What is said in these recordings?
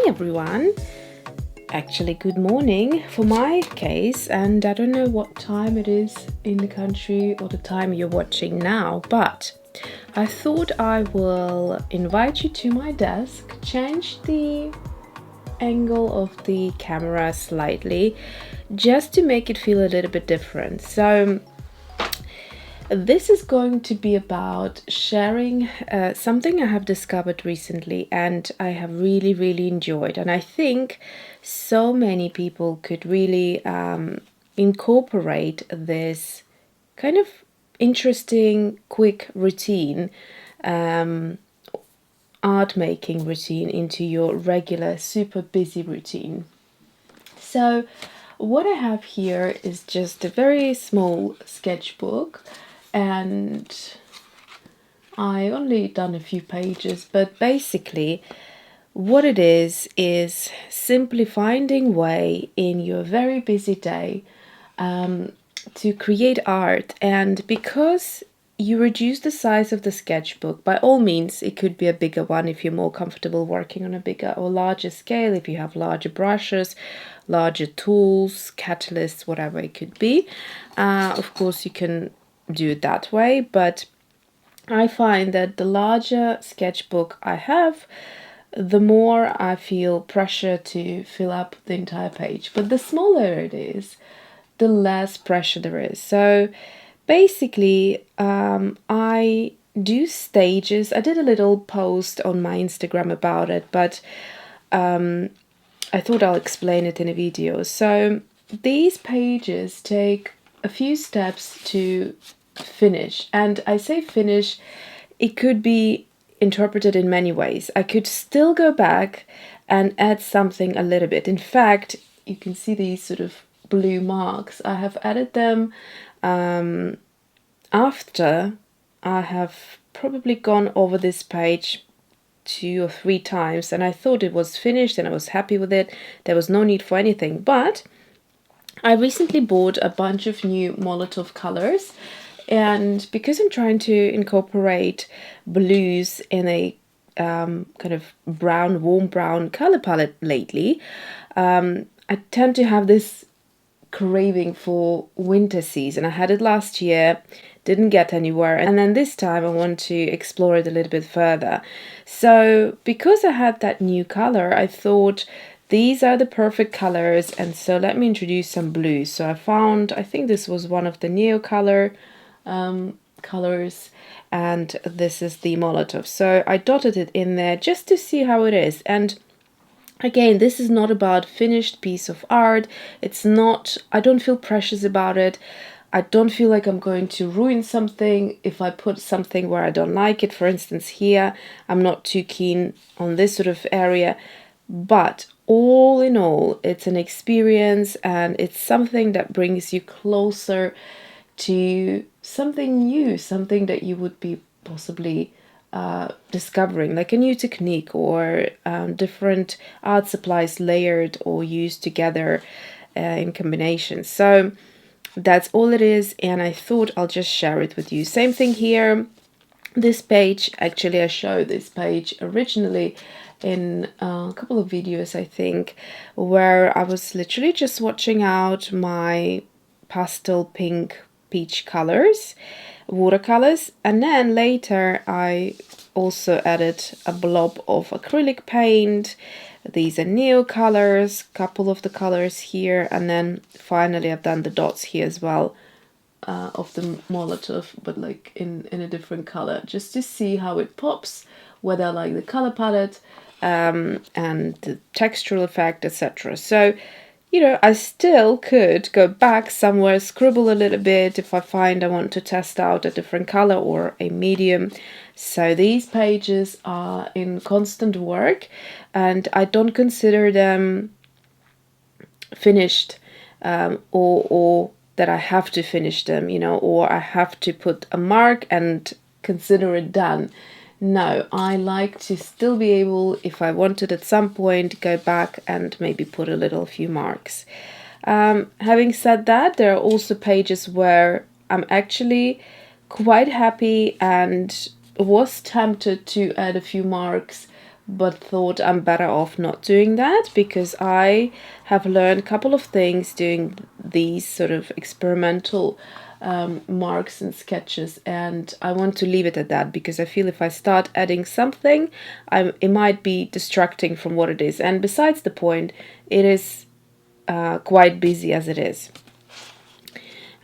everyone. Actually, good morning for my case, and I don't know what time it is in the country or the time you're watching now, but I thought I will invite you to my desk, change the angle of the camera slightly just to make it feel a little bit different. So this is going to be about sharing something I have discovered recently and I have really enjoyed, and I think so many people could really incorporate this kind of interesting quick routine, art making routine, into your regular super busy routine. So what I have here is just a very small sketchbook, and I only done a few pages, but basically what it is simply finding way in your very busy day to create art. And because you reduce the size of the sketchbook, by all means it could be a bigger one if you're more comfortable working on a bigger or larger scale, if you have larger brushes, larger tools, catalysts, whatever it could be. Of course you can do it that way, but I find that the larger sketchbook I have, the more I feel pressure to fill up the entire page. But the smaller it is, the less pressure there is. So basically I do stages. I did a little post on my Instagram about it, but I thought I'll explain it in a video. So these pages take a few steps to finish, and I say finish, it could be interpreted in many ways. I could still go back and add something a little bit. In fact, you can see these sort of blue marks. I have added them after I have probably gone over this page 2 or 3 times, and I thought it was finished and I was happy with it. There was no need for anything, but I recently bought a bunch of new Molotov colors, and because I'm trying to incorporate blues in a kind of brown, warm brown color palette lately, I tend to have this craving for winter season. I had it last year, didn't get anywhere, and then this time I want to explore it a little bit further. So because I had that new color, I thought these are the perfect colors, and so let me introduce some blues. So I think this was one of the Neocolor colors, and this is the Molotov. So I dotted it in there just to see how it is. And again, this is not about finished piece of art. It's not, I don't feel precious about it. I don't feel like I'm going to ruin something if I put something where I don't like it. For instance, here, I'm not too keen on this sort of area, but all in all, it's an experience, and it's something that brings you closer to something new, something that you would be possibly discovering, like a new technique or different art supplies layered or used together in combination. So that's all it is, and I thought I'll just share it with you. Same thing here. This page, actually I showed this page originally in a couple of videos, I think, where I was literally just swatching out my pastel pink peach colors, watercolors, and then later I also added a blob of acrylic paint. These are Neocolors, couple of the colors here, and then finally I've done the dots here as well of the Molotov, but like in a different color, just to see how it pops, whether I like the color palette and the textural effect, etc. So you know, I still could go back somewhere, scribble a little bit if I find I want to test out a different color or a medium. So these pages are in constant work, and I don't consider them finished or that I have to finish them, you know, or I have to put a mark and consider it done. No, I like to still be able, if I wanted at some point, go back and maybe put a few marks. Having said that, there are also pages where I'm actually quite happy and was tempted to add a few marks, but thought I'm better off not doing that, because I have learned a couple of things doing these sort of experimental marks and sketches, and I want to leave it at that, because I feel if I start adding something, it might be distracting from what it is. And besides the point, it is quite busy as it is.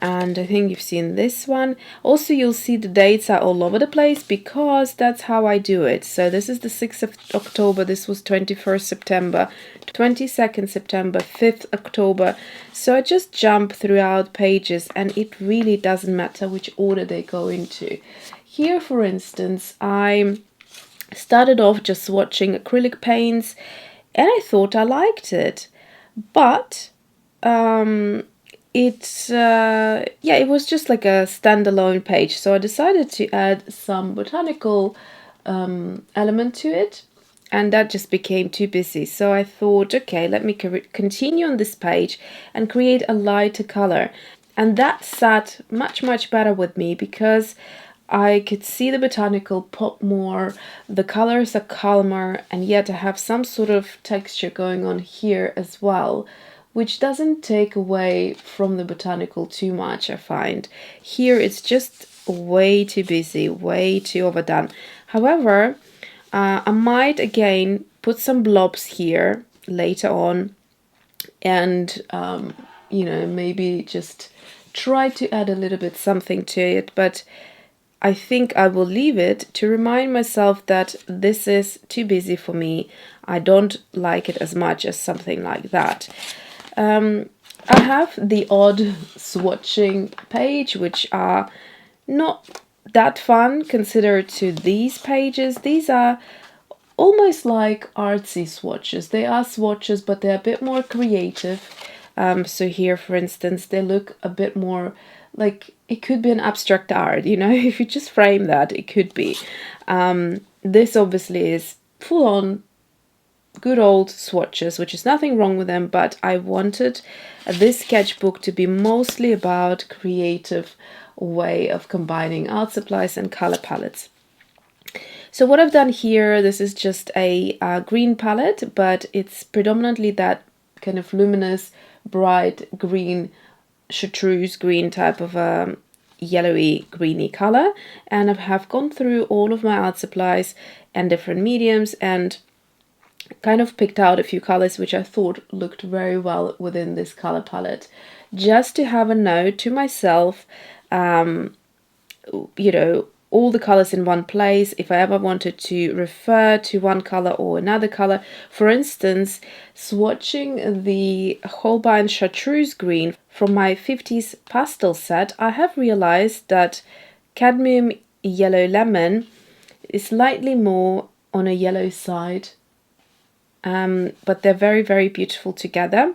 And I think you've seen this one. Also, you'll see the dates are all over the place, because that's how I do it. So this is the 6th of October, this was 21st September, 22nd September, 5th October. So I just jump throughout pages, and it really doesn't matter which order they go into. Here, for instance, I started off just swatching acrylic paints, and I thought I liked it. But it was just like a standalone page, so I decided to add some botanical element to it, and that just became too busy. So I thought, okay, let me continue on this page and create a lighter color, and that sat much better with me, because I could see the botanical pop more, the colors are calmer, and yet I have some sort of texture going on here as well, which doesn't take away from the botanical too much, I find. Here it's just way too busy, way too overdone. However, I might again put some blobs here later on, and you know, maybe just try to add a little bit something to it, but I think I will leave it to remind myself that this is too busy for me. I don't like it as much as something like that. I have the odd swatching page, which are not that fun considered to these pages. These are almost like artsy swatches. They are swatches, but they're a bit more creative. So here, for instance, they look a bit more like it could be an abstract art, you know, if you just frame that, it could be. This obviously is full on good old swatches, which is nothing wrong with them, but I wanted this sketchbook to be mostly about creative way of combining art supplies and color palettes. So what I've done here, this is just a green palette, but it's predominantly that kind of luminous, bright green, chartreuse green type of yellowy greeny color, and I have gone through all of my art supplies and different mediums and kind of picked out a few colors which I thought looked very well within this color palette, just to have a note to myself, you know, all the colors in one place. If I ever wanted to refer to one color or another color, for instance, swatching the Holbein chartreuse green from my 50s pastel set, I have realized that cadmium yellow lemon is slightly more on a yellow side, but they're very beautiful together.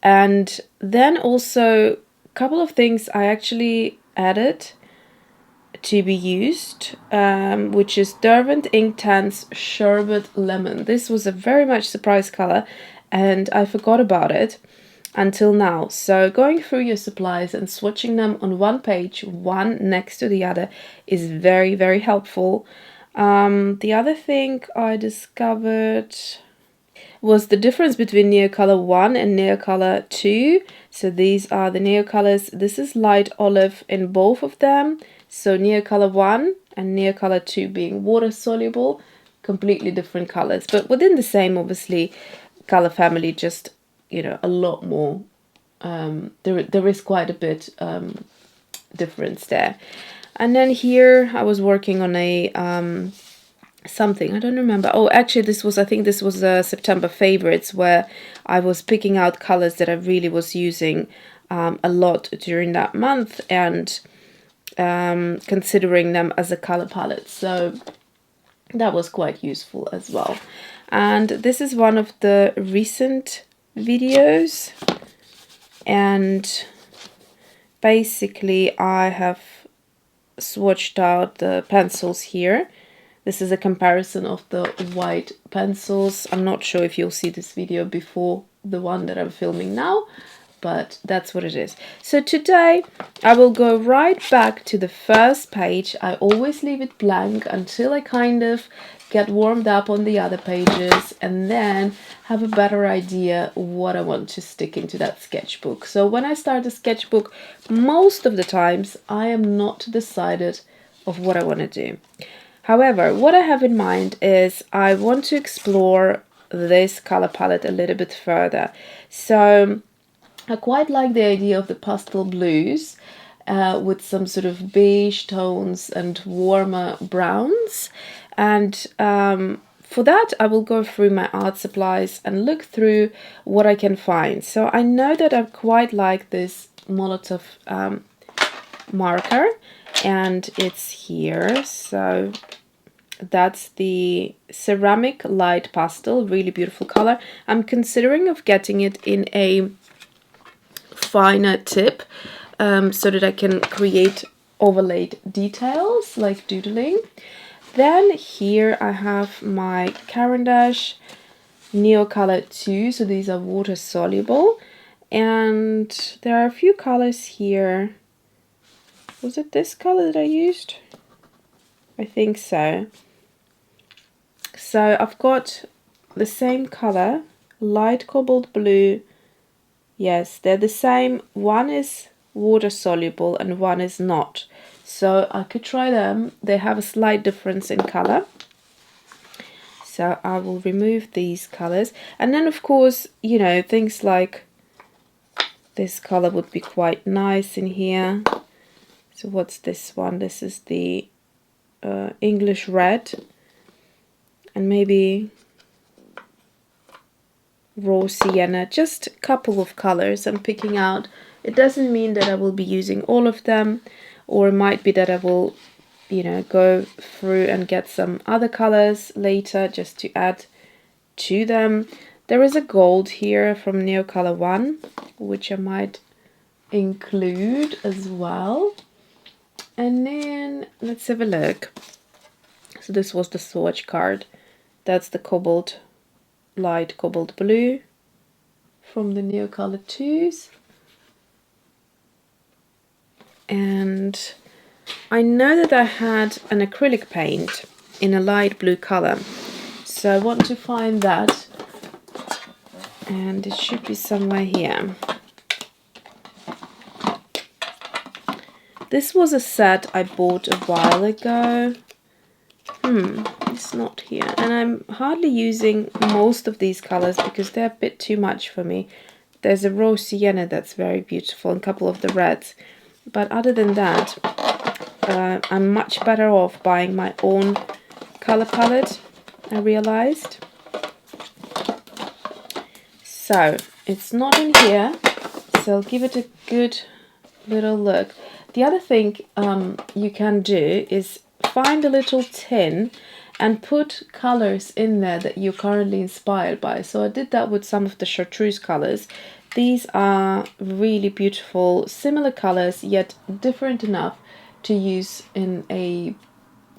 And then also a couple of things I actually added to be used, which is Derwent Inktense Sherbet Lemon. This was a very much surprise color, and I forgot about it until now. So going through your supplies and swatching them on one page, one next to the other, is very helpful. The other thing I discovered was the difference between Neocolor I and Neocolor II. So these are the Neocolors. This is light olive in both of them. So Neocolor I and Neocolor II being water soluble, completely different colors, but within the same, obviously, color family, just, you know, a lot more. There is quite a bit difference there. And then here I was working on a something, I don't remember. Oh, actually I think this was September favorites, where I was picking out colors that I really was using a lot during that month, and considering them as a color palette. So that was quite useful as well. And this is one of the recent videos, and basically I have swatched out the pencils here. This is a comparison of the white pencils. I'm not sure if you'll see this video before the one that I'm filming now, but that's what it is. So today I will go right back to the first page. I always leave it blank until I kind of get warmed up on the other pages and then have a better idea what I want to stick into that sketchbook. So when I start a sketchbook, most of the times I am not decided of what I want to do. However, what I have in mind is I want to explore this color palette a little bit further. So I quite like the idea of the pastel blues with some sort of beige tones and warmer browns. And for that, I will go through my art supplies and look through what I can find. So I know that I quite like this Molotow marker, and it's here. So that's the ceramic light pastel, really beautiful color. I'm considering of getting it in a finer tip so that I can create overlaid details like doodling. Then here I have my Caran Neocolor II, so these are water soluble, and there are a few colors here. Was it this color that I used? I think so. So I've got the same color, light cobalt blue. Yes, they're the same. One is water soluble and one is not. So I could try them. They have a slight difference in color. So I will remove these colors. And then of course, you know, things like this color would be quite nice in here. So what's this one? This is the English red. And maybe raw sienna, just a couple of colors I'm picking out. It doesn't mean that I will be using all of them, or it might be that I will, you know, go through and get some other colors later just to add to them. There is a gold here from Neocolor I, which I might include as well. And then let's have a look. So this was the swatch card. That's the cobalt, light cobalt blue from the Neocolor IIs. And I know that I had an acrylic paint in a light blue color. So I want to find that. And it should be somewhere here. This was a set I bought a while ago. It's not here. And I'm hardly using most of these colors because they're a bit too much for me. There's a raw sienna that's very beautiful and a couple of the reds. But other than that, I'm much better off buying my own color palette, I realized. So it's not in here, so I'll give it a good little look. The other thing you can do is find a little tin and put colors in there that you're currently inspired by. So I did that with some of the chartreuse colors. These are really beautiful, similar colors, yet different enough to use in a,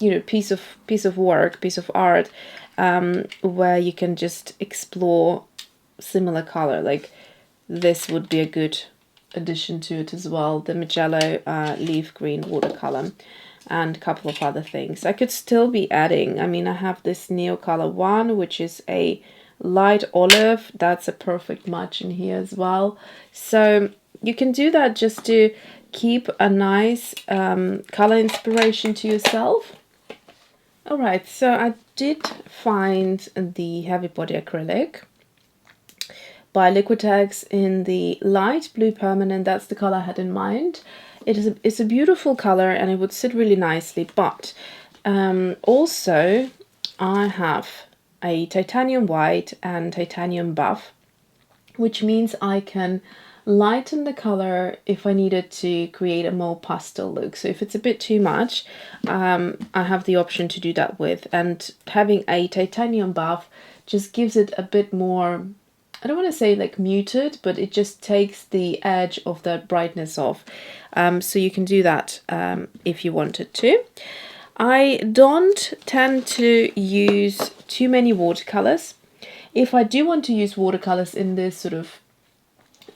you know, piece of work, piece of art, where you can just explore similar color. Like this would be a good addition to it as well. The Magello leaf green watercolor and a couple of other things. I could still be adding. I mean, I have this Neocolor I, which is a light olive. That's a perfect match in here as well. So you can do that just to keep a nice color inspiration to yourself. All right, so I did find the heavy body acrylic by Liquitex in the light blue permanent. That's the color I had in mind. It's a beautiful color and it would sit really nicely, but also I have a titanium white and titanium buff, which means I can lighten the color if I needed to create a more pastel look. So if it's a bit too much, I have the option to do that with, and having a titanium buff just gives it a bit more, I don't want to say like muted, but it just takes the edge of that brightness off. So you can do that if you wanted to. I don't tend to use too many watercolors. If I do want to use watercolors in this sort of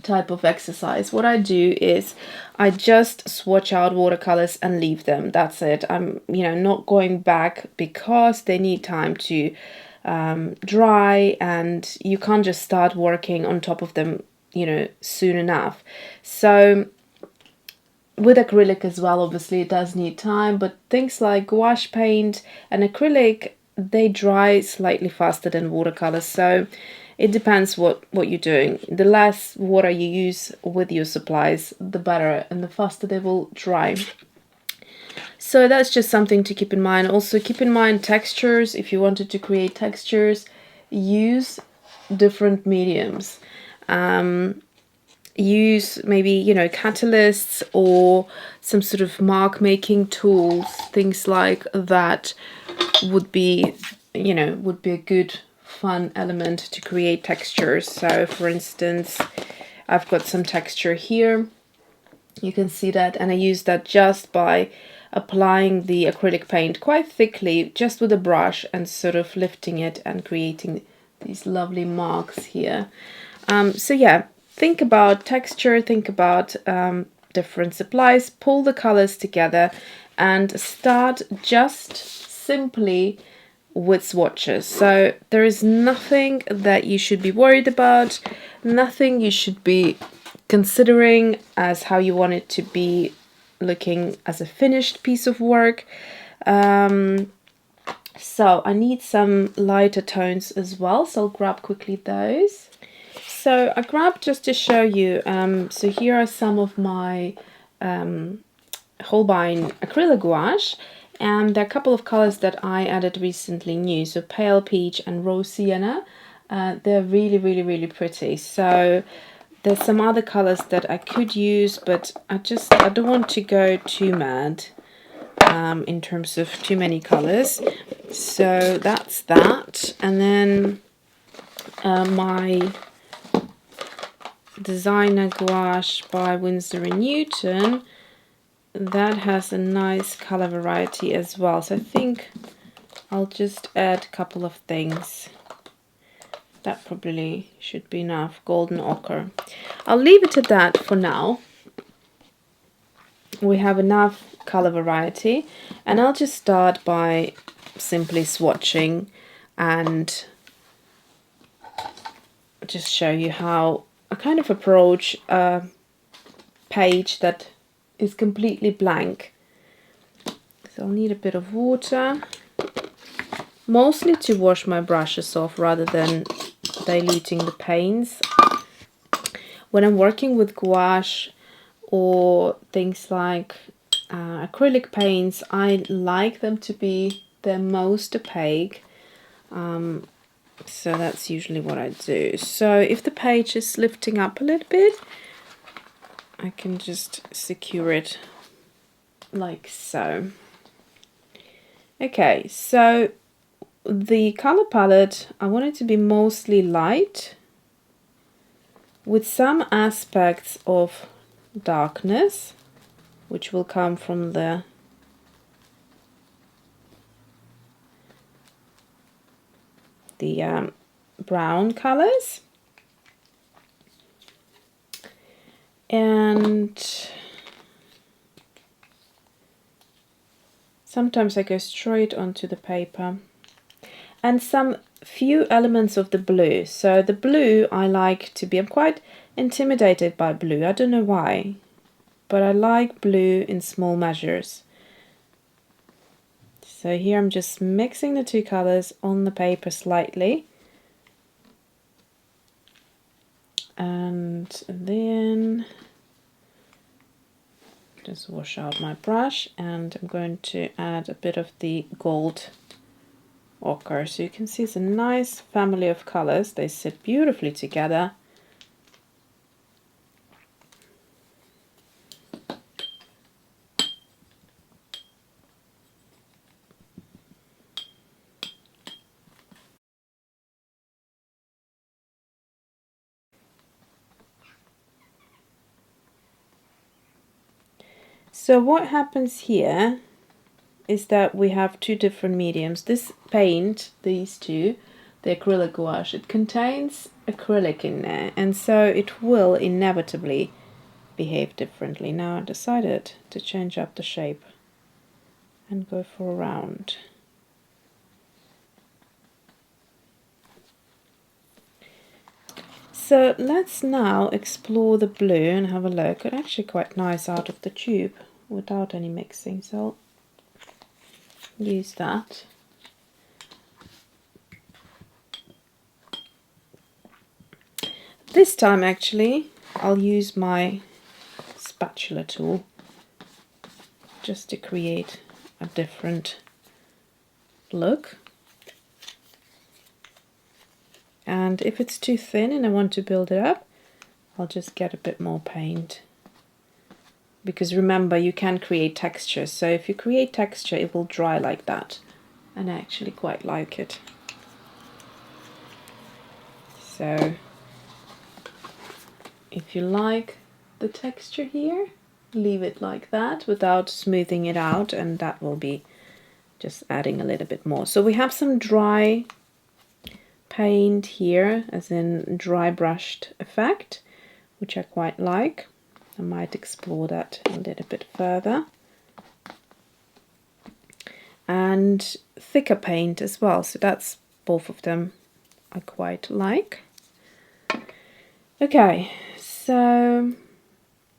type of exercise, what I do is I just swatch out watercolors and leave them. That's it. I'm, not going back because they need time to dry, and you can't just start working on top of them, soon enough. So with acrylic as well, obviously it does need time, but things like gouache paint and acrylic, they dry slightly faster than watercolors. So it depends what you're doing. The less water you use with your supplies, the better, and the faster they will dry. So that's just something to keep in mind. Also keep in mind textures. If you wanted to create textures, use different mediums. Use maybe, catalysts or some sort of mark making tools, things like that would be a good fun element to create textures. So for instance, I've got some texture here, you can see that, and I use that just by applying the acrylic paint quite thickly just with a brush and sort of lifting it and creating these lovely marks here. So yeah, think about texture, think about different supplies, pull the colors together and start just simply with swatches. So there is nothing that you should be worried about, nothing you should be considering as how you want it to be looking as a finished piece of work. So I need some lighter tones as well, so I'll grab quickly those. So I grabbed just to show you, so here are some of my Holbein Acryla Gouache, and there are a couple of colors that I added recently new, so Pale Peach and Rose Sienna. They're really, really, really pretty. So there's some other colors that I could use, but I don't want to go too mad in terms of too many colors. So that's that. And then my Designer Gouache by Winsor Newton, that has a nice color variety as well. So I think I'll just add a couple of things. That probably should be enough. Golden ochre. I'll leave it at that for now. We have enough color variety, and I'll just start by simply swatching and just show you how I kind of approach a page that is completely blank. So I'll need a bit of water, mostly to wash my brushes off rather than diluting the paints. When I'm working with gouache or things like acrylic paints, I like them to be the most opaque. So that's usually what I do. So if the page is lifting up a little bit, I can just secure it like so. Okay, so the color palette, I want it to be mostly light with some aspects of darkness, which will come from the brown colors. And sometimes I go straight onto the paper. And some few elements of the blue. So the blue I like to be, I'm quite intimidated by blue, I don't know why, but I like blue in small measures. So here I'm just mixing the two colors on the paper slightly. And then just wash out my brush, and I'm going to add a bit of the gold ochre. So you can see it's a nice family of colors. They sit beautifully together. So what happens here is that we have two different mediums. This paint, these two, the acrylic gouache, it contains acrylic in there, and so it will inevitably behave differently. Now I decided to change up the shape and go for a round. So let's now explore the blue and have a look. It's actually quite nice out of the tube without any mixing, so I'll use that. This time actually I'll use my spatula tool just to create a different look. And if it's too thin and I want to build it up, I'll just get a bit more paint. Because remember, you can create texture, so if you create texture it will dry like that, and I actually quite like it. So if you like the texture here, leave it like that without smoothing it out, and that will be just adding a little bit more. So we have some dry paint here, as in dry brushed effect, which I quite like. I might explore that a little bit further. And thicker paint as well, so that's both of them I quite like. Okay, so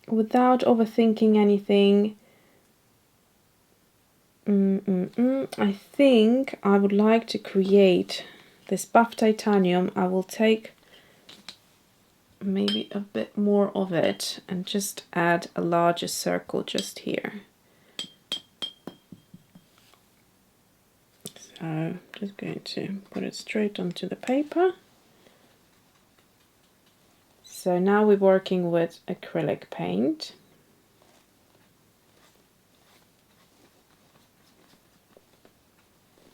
without overthinking anything, I think I would like to create this buff titanium. I will take maybe a bit more of it and just add a larger circle just here. So I'm just going to put it straight onto the paper. So now we're working with acrylic paint.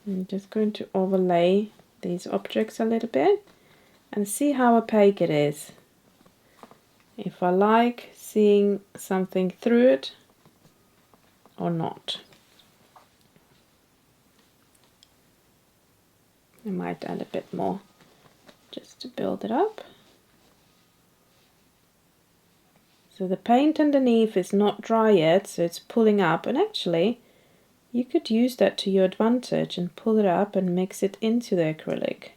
I'm just going to overlay these objects a little bit and see how opaque it is. If I like seeing something through it or not. I might add a bit more just to build it up. So the paint underneath is not dry yet, so it's pulling up, and actually you could use that to your advantage and pull it up and mix it into the acrylic.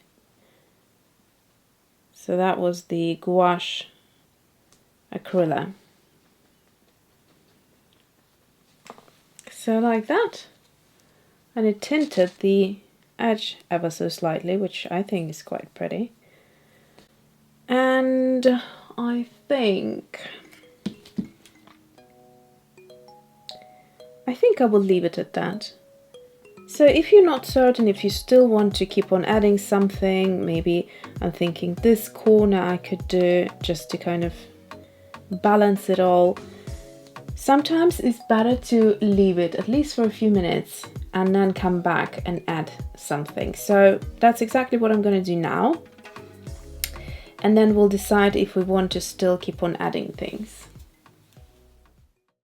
So that was the Gouache Acryla. So like that. And it tinted the edge ever so slightly, which I think is quite pretty. And I think I will leave it at that. So if you're not certain, if you still want to keep on adding something, maybe I'm thinking this corner I could do just to kind of balance it all. Sometimes it's better to leave it at least for a few minutes and then come back and add something. So that's exactly what I'm going to do now. And then we'll decide if we want to still keep on adding things.